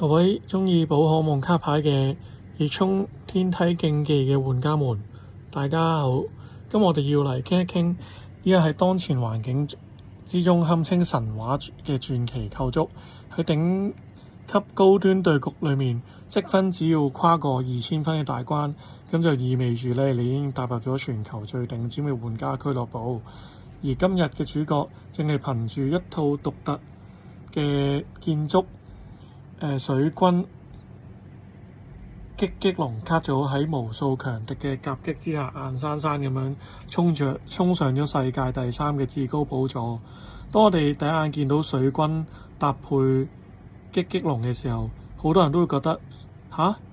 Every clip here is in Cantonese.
各位鍾意寶可夢卡牌嘅熱衷天梯競技嘅玩家們，大家好。今日我哋要嚟傾一傾，依家喺當前環境之中堪稱神話嘅傳奇構築。喺頂級高端對局裏面，積分只要跨過2000分嘅大關，咁就意味住咧你已經踏入咗全球最頂尖嘅玩家俱樂部。而今日嘅主角正係憑住一套獨特嘅建築，水軍擊龍卡組喺無數強敵嘅夾擊之下，硬生生咁樣衝上咗世界第3嘅至高寶座。當我哋第一眼見到水軍搭配擊龍嘅時候，好多人都會覺得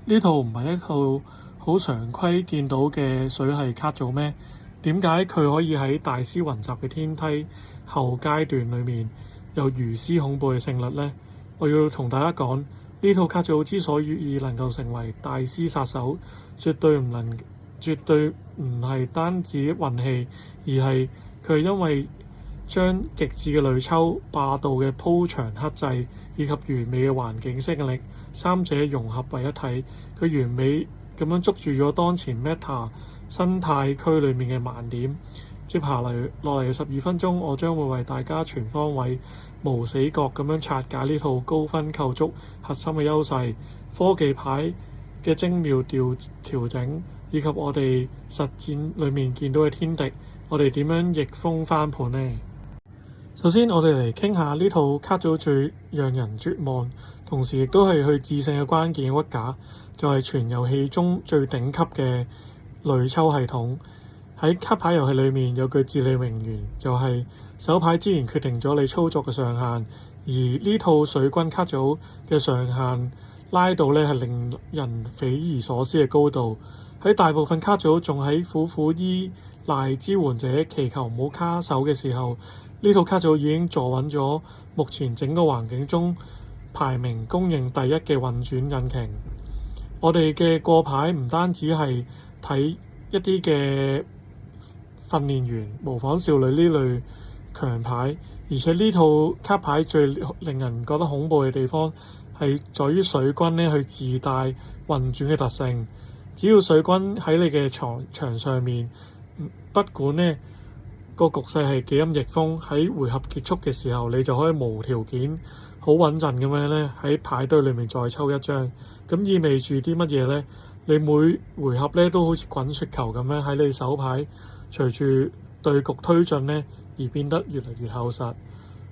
呢套唔係一套好常規見到嘅水系卡組咩？點解佢可以喺大師雲集嘅天梯後階段裏面有如斯恐怖嘅勝率呢？我要同大家講，呢套卡組之所以能夠成為大師殺手，絕對唔係單止運氣，而係佢係因為將極致嘅壘抽、霸道嘅鋪場克制以及完美嘅環境適應力三者融合為一體，佢完美咁樣捉住咗當前 Meta 生態區裏面嘅盲點。接下來落嚟嘅12分鐘，我將會為大家全方位無死角咁樣拆解呢套高分構築核心嘅優勢、科技牌嘅精妙調整，以及我哋實戰裏面見到嘅天敵，我哋點樣逆風翻盤呢？首先，我哋嚟傾下呢套卡組最讓人絕望，同時亦都係去致勝嘅關鍵嘅屈架，就係全遊戲中最頂級嘅壘抽系統。喺卡牌遊戲裏面有句至理名言，就係手牌自然決定咗你操作嘅上限，而呢套水軍卡組嘅上限拉到呢係令人匪夷所思嘅高度。喺大部分卡組仲喺苦苦依賴支援者祈求唔好卡手嘅時候，呢套卡組已經坐穩咗目前整個環境中排名公認第一嘅運轉引擎。我哋嘅過牌唔單止係睇一啲嘅訓練員模仿少女呢類強牌，而且呢套卡牌最令人覺得恐怖嘅地方係在於水軍呢去自帶運轉嘅特性。只要水軍喺你嘅場上面，不管呢個局勢係幾咁逆風，喺回合結束嘅時候，你就可以無條件好穩陣咁樣呢喺牌堆裏面再抽一張。咁意味住啲乜嘢呢？你每回合呢都好似滾雪球咁樣喺你手牌隨住對局推進呢而變得越嚟越厚實。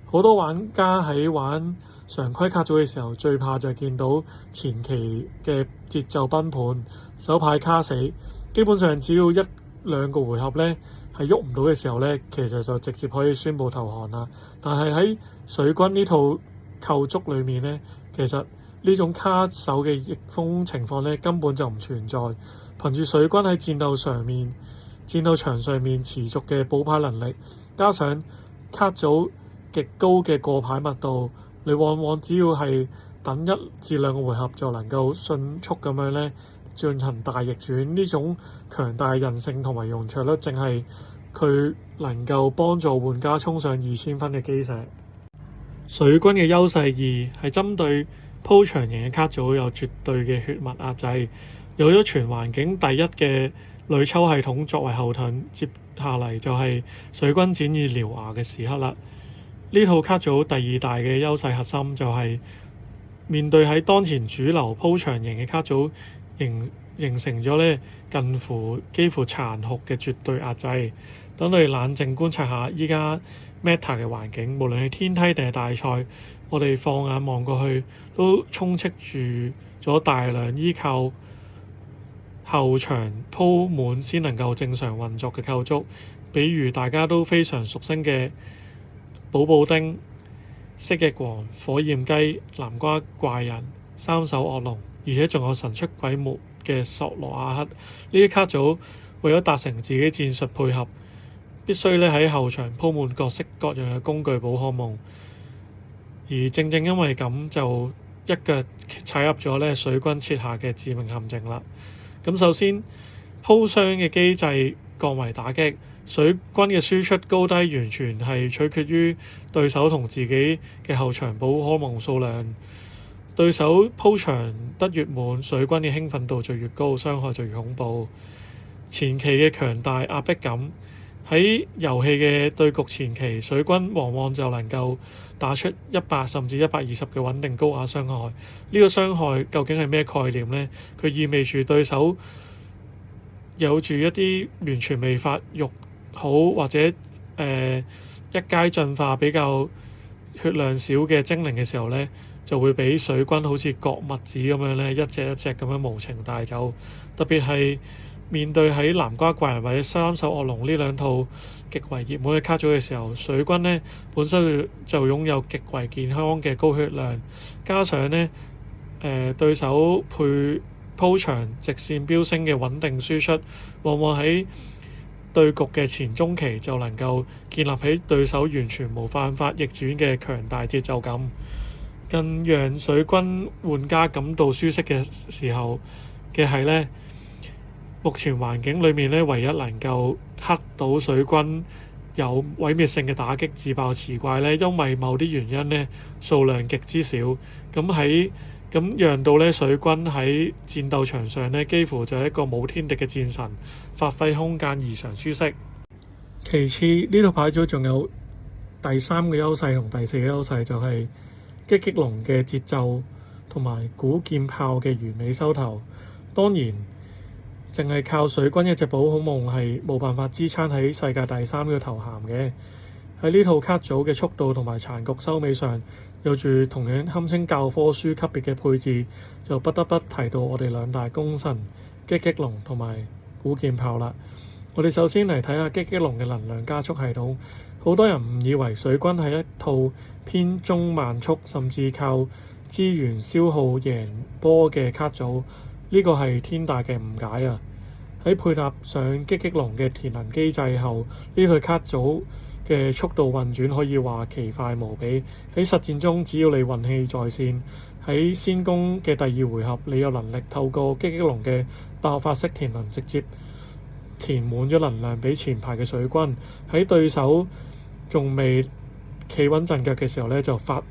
好多玩家喺玩常規卡組嘅時候，最怕就係見到前期嘅節奏崩盤、手牌卡死。基本上只要1-2個回合呢係喐唔到嘅時候呢，其實就直接可以宣布投降啦。但係喺水軍呢套構築裏面呢，其實呢種卡手嘅逆風情況呢根本就唔存在。憑住水軍喺戰鬥場上面持續嘅補牌能力，加上卡組極高嘅過牌密度，你往往只要係等1至2個回合就能夠迅速咁樣呢進行大逆轉。呢種強大韌性同埋容錯率，正係佢能夠幫助玩家衝上2000分嘅基石。水軍嘅優勢2係針對鋪場型嘅卡組有絕對嘅血脈壓制，有咗全環境第一嘅壘抽系統作為後盾，接下嚟就係水軍展現獠牙嘅時刻啦。呢套卡組第2大嘅優勢核心就係面對喺當前主流鋪場型嘅卡組形成咗呢幾乎殘酷嘅絕對壓制。等你冷靜觀察下依家 Meta 嘅環境，無論係天梯定係大賽，我哋放眼望過去都充斥住咗大量依靠後場鋪滿先能夠正常運作嘅構築，比如大家都非常熟悉嘅寶寶丁、蜥蜴王、火焰雞、南瓜怪人、三手惡龍，而且仲有神出鬼沒嘅索羅亞克。呢啲卡組為咗達成自己戰術配合，必須喺後場鋪滿各式各樣嘅工具寶可夢，而正因為咁，就一腳踩入咗水軍設下嘅致命陷阱啦。咁首先，鋪箱嘅機制降維打擊，水軍嘅輸出高低完全係取決於對手同自己嘅後場寶可夢數量。對手鋪場得越滿，水軍嘅興奮度就越高，傷害就越恐怖。前期嘅強大壓迫感，喺遊戲嘅對局前期，水軍往往就能夠打出100甚至120嘅穩定高壓傷害。呢個傷害究竟係咩概念呢？佢意味住對手有住一啲完全未發育好或者一階進化比較血量少嘅精靈嘅時候呢，就會俾水軍好似割麥子咁樣呢，一隻一隻咁樣無情帶走。特別係面對喺南瓜怪人或者三獸惡龍呢兩套極為熱門嘅卡組嘅時候，水軍呢本身就擁有極為健康嘅高血量，加上呢對手鋪場直線飆升嘅穩定輸出，往往喺對局嘅前中期就能夠建立起對手完全無辦法逆轉嘅強大節奏感。更讓水軍玩家感到舒適嘅時候嘅係呢，目前環境裏面呢，唯一能夠克到水軍有毀滅性嘅打擊自爆磁怪呢，因為某啲原因呢，數量極之少，咁讓到呢水軍喺戰鬥場上呢，幾乎就係一個冇天敵嘅戰神，發揮空間異常舒適。其次，呢套牌組仲有第3個優勢同第4個優勢，就係擊擊龍嘅節奏同埋古劍炮嘅完美收頭。當然，淨係靠水軍一隻寶可夢係冇辦法支撐喺世界第3個頭銜嘅。喺呢套卡組嘅速度同埋殘局收尾上，有住同樣堪稱教科書級別嘅配置，就不得不提到我哋兩大功臣擊擊龍同埋古劍炮啦。我哋首先嚟睇下擊擊龍嘅能量加速系統。好多人誤以為水軍係一套偏中慢速，甚至靠資源消耗贏波嘅卡組，呢個係天大嘅誤解啊！喺配搭上擊擊龍嘅填能機制後，呢套卡組嘅速度運轉可以話奇快無比。喺實戰中，只要你運氣在線，喺先攻嘅第2回合，你有能力透過擊擊龍嘅爆發式填能直接填滿咗能量俾前排嘅水軍。喺對手仲未企穩陣腳嘅時候呢，就發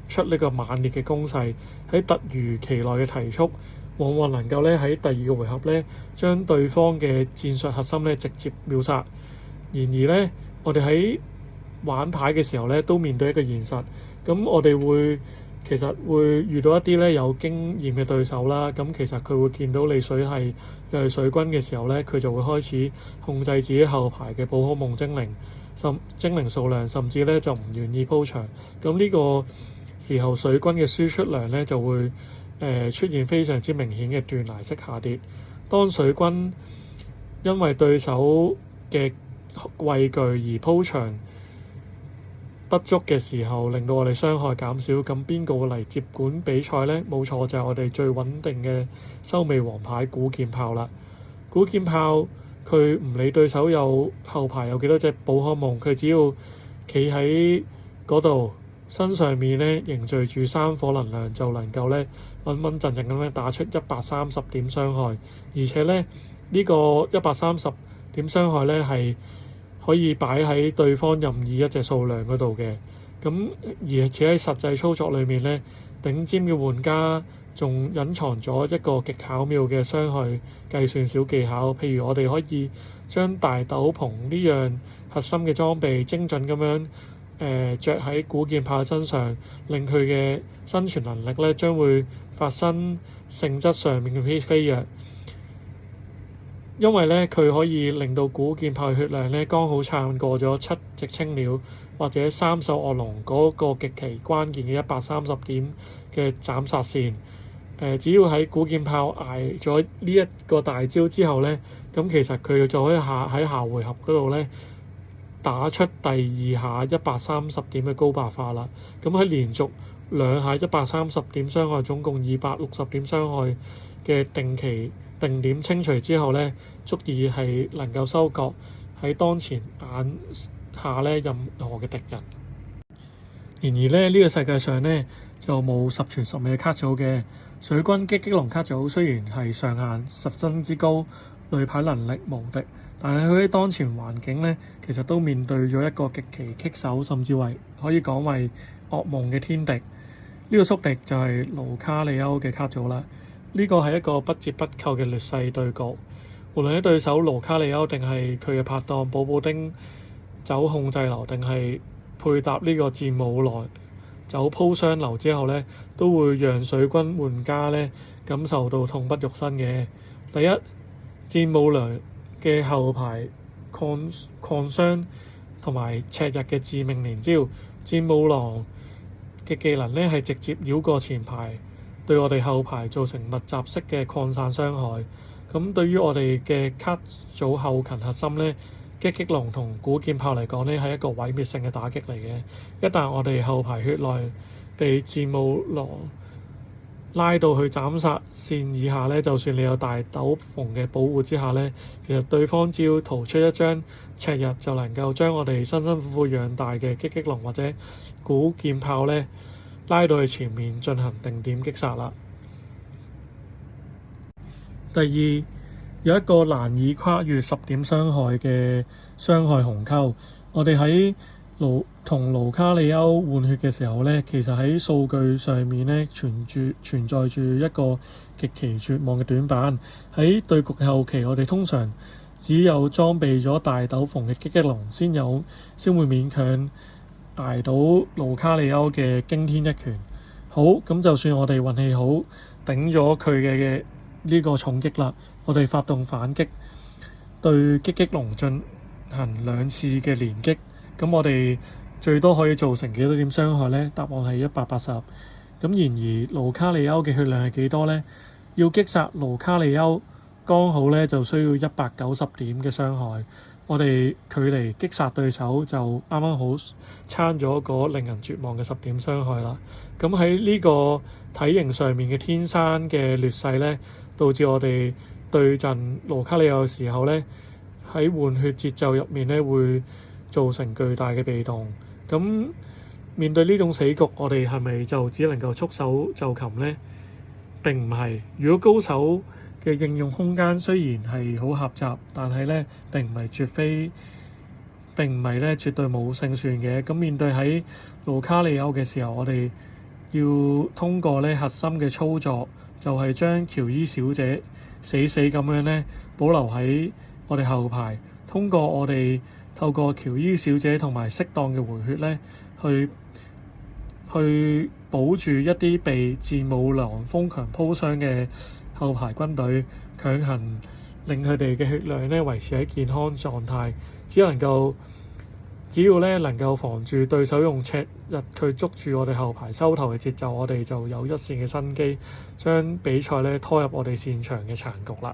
出呢個猛烈嘅攻勢，喺突如其來嘅提速，往往能夠呢喺第2個回合呢將對方嘅戰術核心呢直接秒殺。然而呢，我哋喺玩牌嘅時候呢，都面對一個現實，咁我哋其實會遇到一啲呢有經驗嘅對手啦。咁其實佢會見到你水係又係水軍嘅時候呢，佢就會開始控制自己後排嘅寶可夢精靈數量，甚至呢就唔願意鋪場。咁呢個時候水軍嘅輸出量呢就會出現非常之明顯嘅斷崖式下跌。當水軍因為對手嘅畏懼而鋪場不足嘅時候，令到我哋傷害減少，咁邊個會嚟接管比賽呢？冇錯，就係我哋最穩定嘅收尾王牌古劍炮啦。古劍炮佢唔理對手有後排有幾多隻寶可夢，佢只要企喺嗰度，身上面呢凝聚住3火能量，就能夠呢穩穩陣陣咁樣打出130點傷害。而且呢，呢個130點傷害呢係可以擺喺對方任意一隻數量嗰度嘅。咁而且喺實際操作裏面呢，頂尖嘅玩家仲隱藏咗一個極巧妙嘅傷害計算小技巧。譬如我哋可以將大斗篷呢樣核心嘅裝備精準咁樣著喺古劍炮身上，令佢嘅生存能力呢將會發生性質上面嘅飛躍。因為呢，佢可以令到古劍炮血量呢剛好撐過咗7隻青鳥或者3獸惡龍嗰個極其關鍵嘅130點嘅斬殺線。只要喺古劍炮捱咗呢一個大招之後呢，咁其實佢就可以喺下回合嗰度呢打出第2下130點嘅高白化啦。咁喺連續2下130點傷害，總共260點傷害嘅定點清除之後呢，足以係能夠收割喺當前眼下呢任何嘅敵人。然而呢，呢個世界上呢就冇十全十美嘅卡組嘅。水軍擊擊龍卡組雖然係上限十分之高，累牌能力無敵，但係佢喺當前環境呢，其實都面對咗一個極其棘手，甚至可以講為噩夢嘅天敵。呢個宿敵就係盧卡利歐嘅卡祖啦。呢個係一個不折不扣嘅劣勢對局，無論喺對手盧卡利歐定係佢嘅拍檔保布丁走控制流，定係配搭呢個戰舞郎走鋪雙流之後呢，都會讓水軍玩家呢感受到痛不欲生嘅。第一，戰舞娘嘅後排擴雙同埋赤日嘅致命連招，戰舞郎嘅技能呢係直接繞過前排，對我哋後排造成密集式嘅擴散傷害。咁對於我哋嘅卡組後勤核心呢，擊龍同古劍炮嚟講呢係一個毀滅性嘅打擊嚟嘅。一旦我哋後排血內被戰舞郎拉到去斬殺線以下呢，就算你有大斗篷嘅保護之下呢，其實對方只要逃出一張赤日，就能夠將我哋辛辛苦苦養大嘅擊龍或者古劍炮呢拉到去前面進行定點擊殺啦。第二，有一個難以跨越10點傷害嘅傷害鴻溝。我哋喺同盧卡利歐換血嘅時候呢，其實喺數據上面呢存在住一個極其絕望嘅短板。喺對局後期，我哋通常只有裝備咗大斗篷嘅擊龍先會勉強捱到盧卡利歐嘅驚天一拳。好，咁就算我哋運氣好頂咗佢嘅呢個重擊啦，我哋發動反擊對擊龍進行2次嘅連擊，咁我哋最多可以造成幾多點傷害呢？答案係180。咁然而盧卡利歐嘅血量係幾多呢？要擊殺盧卡利歐剛好呢就需要190點嘅傷害。我哋距離擊殺對手就啱啱好差咗個令人絕望嘅10點傷害啦。咁喺呢個體型上面嘅天生嘅劣勢呢，導致我哋對陣盧卡利歐嘅時候呢，喺換血節奏入面呢會造成巨大嘅被動。咁面對呢種死局，我哋係咪就只能夠束手就擒呢？並唔係。如果高手嘅應用空間雖然係好狹窄，但係呢並唔係絕對冇勝算嘅。咁面對喺盧卡利歐嘅時候，我哋要通過呢核心嘅操作，就係將喬伊小姐死咁樣呢保留喺我哋後排，通過我哋透過喬伊小姐同埋適當嘅回血呢，去保住一啲被戰舞郎瘋強鋪傷嘅後排軍隊，強行令佢哋嘅血量呢維持喺健康狀態。只要呢能夠防住對手用赤日去捉住我哋後排收頭嘅節奏，我哋就有一線嘅生機，將比賽呢拖入我哋擅長嘅殘局啦。